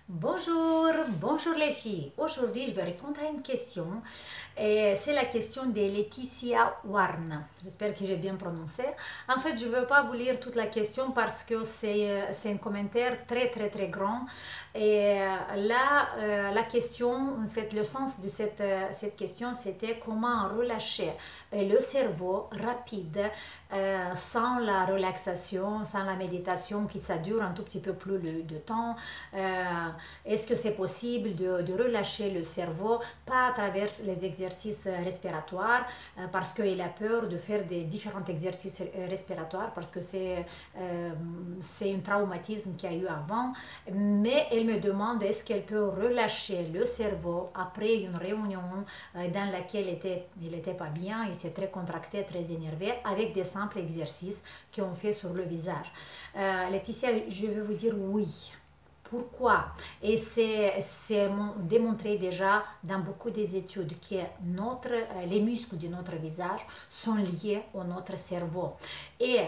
Bonjour, bonjour les filles. Aujourd'hui, je vais répondre à une question. Et c'est la question de Laetitia Warne. J'espère que j'ai bien prononcé. En fait, je ne veux pas vous lire toute la question parce que c'est un commentaire très grand. Et là, la question, en fait, le sens de cette question, c'était comment relâcher le cerveau rapide sans la relaxation, sans la méditation, qui ça dure un tout petit peu plus de temps. Est-ce que c'est possible de relâcher le cerveau, pas à travers les exercices respiratoires, parce qu'il a peur de faire des différents exercices respiratoires, parce que c'est un traumatisme qu'il y a eu avant, mais elle me demande est-ce qu'elle peut relâcher le cerveau après une réunion dans laquelle il n'était pas bien, il s'est très contracté, très énervé, avec des simples exercices qu'on fait sur le visage. Laetitia, je veux vous dire oui. Pourquoi? Et c'est démontré déjà dans beaucoup des études que les muscles de notre visage sont liés au notre cerveau. Et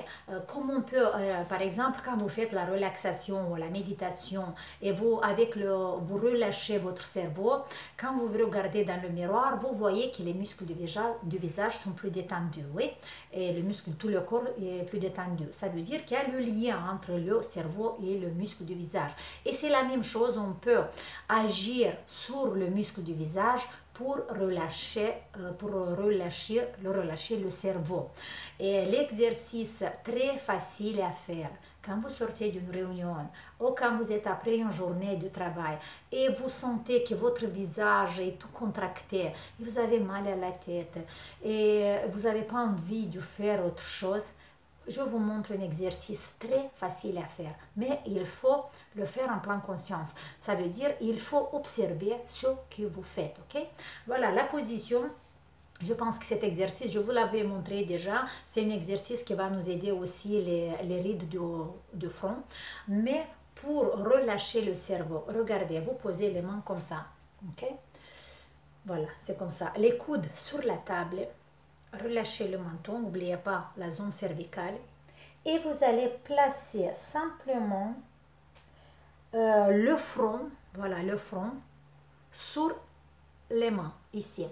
comme on peut, par exemple, quand vous faites la relaxation ou la méditation et vous relâchez votre cerveau, quand vous vous regardez dans le miroir, vous voyez que les muscles du visage sont plus détendus, oui, et le muscle, tout le corps est plus détendu. Ça veut dire qu'il y a le lien entre le cerveau et le muscle du visage. Et c'est la même chose, on peut agir sur le muscle du visage pour relâcher le cerveau. Et l'exercice très facile à faire quand vous sortez d'une réunion ou quand vous êtes après une journée de travail et vous sentez que votre visage est tout contracté et vous avez mal à la tête et vous n'avez pas envie de faire autre chose, je vous montre un exercice très facile à faire, mais il faut le faire en pleine conscience. Ça veut dire il faut observer ce que vous faites, ok? Voilà la position. Je pense que cet exercice, je vous l'avais montré déjà, c'est un exercice qui va nous aider aussi les rides du front. Mais pour relâcher le cerveau, regardez, vous posez les mains comme ça, ok? Voilà, c'est comme ça. Les coudes sur la table, relâchez le menton, n'oubliez pas la zone cervicale. Et vous allez placer simplement le front, voilà le front, sur les mains, ici.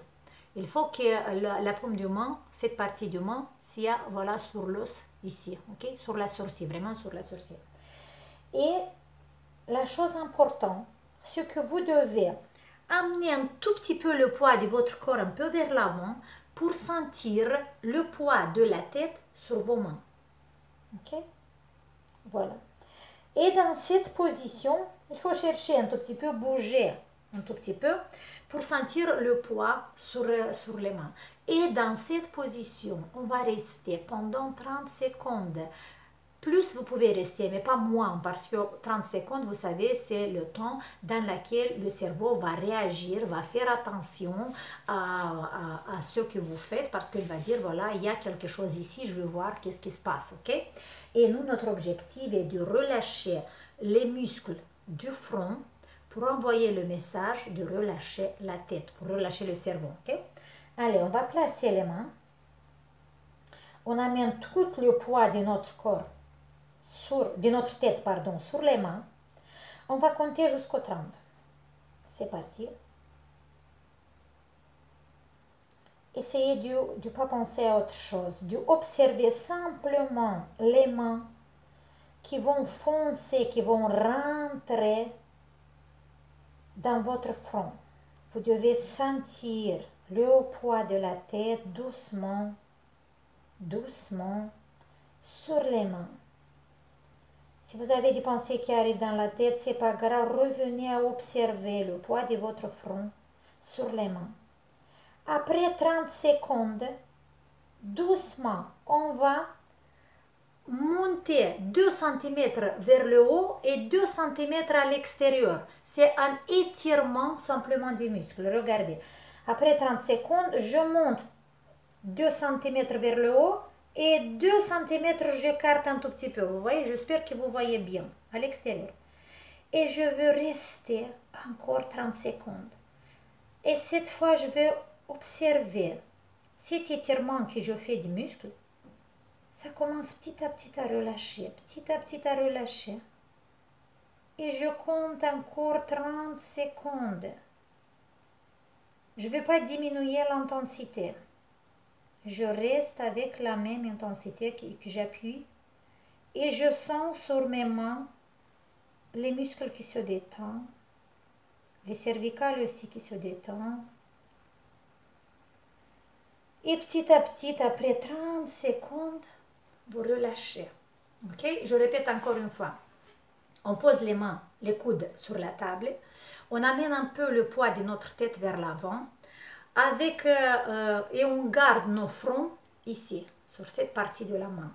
Il faut que la paume de main, cette partie de main, soit voilà, sur l'os, ici, ok? Sur la sourcille, vraiment sur la sourcille. Et la chose importante, c'est que vous devez amener un tout petit peu le poids de votre corps un peu vers l'avant pour sentir le poids de la tête sur vos mains. Ok? Voilà. Et dans cette position, il faut chercher un tout petit peu, bouger un tout petit peu pour sentir le poids sur les mains. Et dans cette position, on va rester pendant 30 secondes. Plus vous pouvez rester, mais pas moins, parce que 30 secondes, vous savez, c'est le temps dans lequel le cerveau va réagir, va faire attention à ce que vous faites, parce qu'il va dire, voilà, il y a quelque chose ici, je veux voir qu'est-ce qui se passe, ok? Et nous, notre objectif est de relâcher les muscles du front pour envoyer le message de relâcher la tête, pour relâcher le cerveau, ok? Allez, on va placer les mains. On amène tout le poids de notre corps de notre tête, pardon, sur les mains. On va compter jusqu'au 30. C'est parti. Essayez de ne pas penser à autre chose, d'observer simplement les mains qui vont foncer, qui vont rentrer dans votre front. Vous devez sentir le poids de la tête doucement, doucement sur les mains. Si vous avez des pensées qui arrivent dans la tête, c'est pas grave, revenez à observer le poids de votre front sur les mains. Après 30 secondes, doucement, on va monter 2 cm vers le haut et 2 cm à l'extérieur. C'est un étirement simplement des muscles. Regardez. Après 30 secondes, je monte 2 cm vers le haut et 2 cm, j'écarte un tout petit peu. Vous voyez, j'espère que vous voyez bien à l'extérieur. Et je veux rester encore 30 secondes. Et cette fois, je vais observer cet étirement que je fais du muscle. Ça commence petit à petit à relâcher, petit à petit à relâcher. Et je compte encore 30 secondes. Je ne vais pas diminuer l'intensité. Je reste avec la même intensité que j'appuie. Et je sens sur mes mains les muscles qui se détendent. Les cervicales aussi qui se détendent. Et petit à petit, après 30 secondes, vous relâchez. Ok? Je répète encore une fois. On pose les mains, les coudes sur la table. On amène un peu le poids de notre tête vers l'avant. Et on garde nos fronts ici, sur cette partie de la main.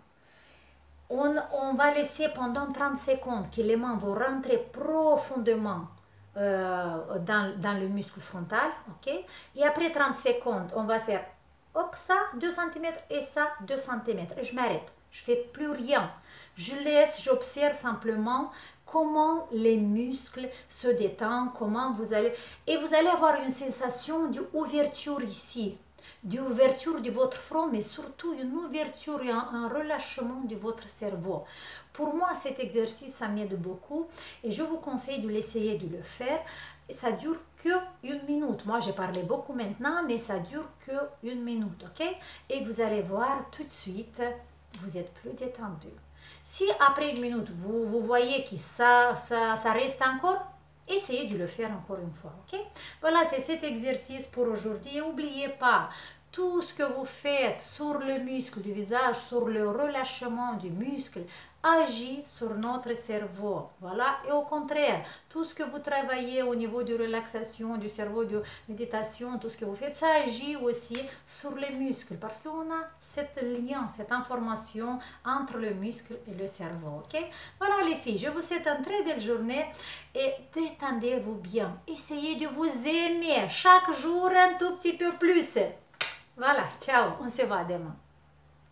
On va laisser pendant 30 secondes que les mains vont rentrer profondément dans le muscle frontal. Okay? Et après 30 secondes, on va faire hop, ça 2 cm et ça 2 cm. Et je m'arrête. Je ne fais plus rien. Je laisse, j'observe simplement comment les muscles se détendent, comment vous allez... Et vous allez avoir une sensation d'ouverture ici, d'ouverture de votre front, mais surtout une ouverture et un relâchement de votre cerveau. Pour moi, cet exercice, ça m'aide beaucoup et je vous conseille de l'essayer, de le faire. Ça dure que 1 minute. Moi, j'ai parlé beaucoup maintenant, mais ça dure que 1 minute, ok? Et vous allez voir tout de suite, vous êtes plus détendu. Si après 1 minute, vous voyez que ça reste encore, essayez de le faire encore une fois, ok? Voilà, c'est cet exercice pour aujourd'hui. N'oubliez pas, tout ce que vous faites sur le muscle du visage, sur le relâchement du muscle, agit sur notre cerveau. Voilà, et au contraire, tout ce que vous travaillez au niveau de relaxation du cerveau, de méditation, tout ce que vous faites, ça agit aussi sur les muscles parce qu'on a ce lien, cette information entre le muscle et le cerveau. Ok? Voilà les filles, je vous souhaite une très belle journée et détendez-vous bien. Essayez de vous aimer chaque jour un tout petit peu plus. Voilà, ciao, on se voit demain.